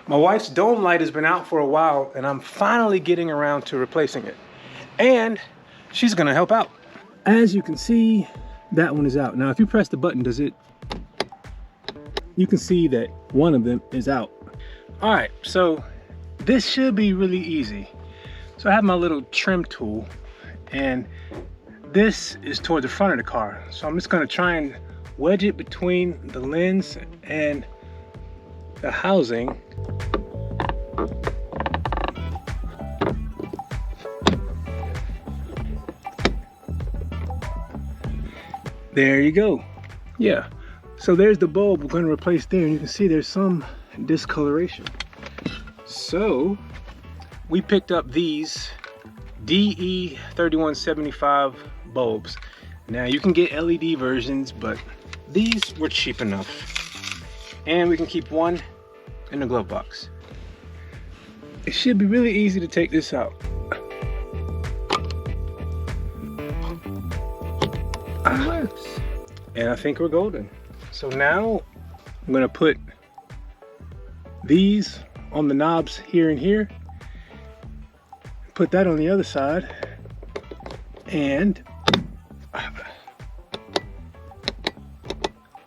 My wife's dome light has been out for a while and I'm finally getting around to replacing it. And she's gonna help out. As you can see, that one is out. Now, if you press the button, you can see that one of them is out. All right, so this should be really easy. So I have my little trim tool and this is toward the front of the car. So I'm just gonna try and wedge it between the lens and the housing. There you go. Yeah, so there's the bulb we're going to replace there, and you can see there's some discoloration. So we picked up these DE3175 bulbs. Now you can get LED versions, but these were cheap enough. And we can keep one in the glove box. It should be really easy to take this out. And I think we're golden. So now I'm gonna put these on the knobs here and here, put that on the other side, and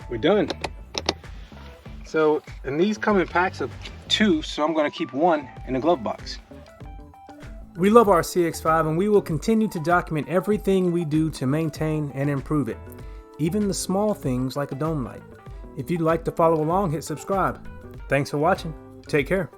we're done. So, and these come in packs of 2, so I'm gonna keep one in the glove box. We love our CX-5 and we will continue to document everything we do to maintain and improve it, even the small things like a dome light. If you'd like to follow along, hit subscribe. Thanks for watching. Take care.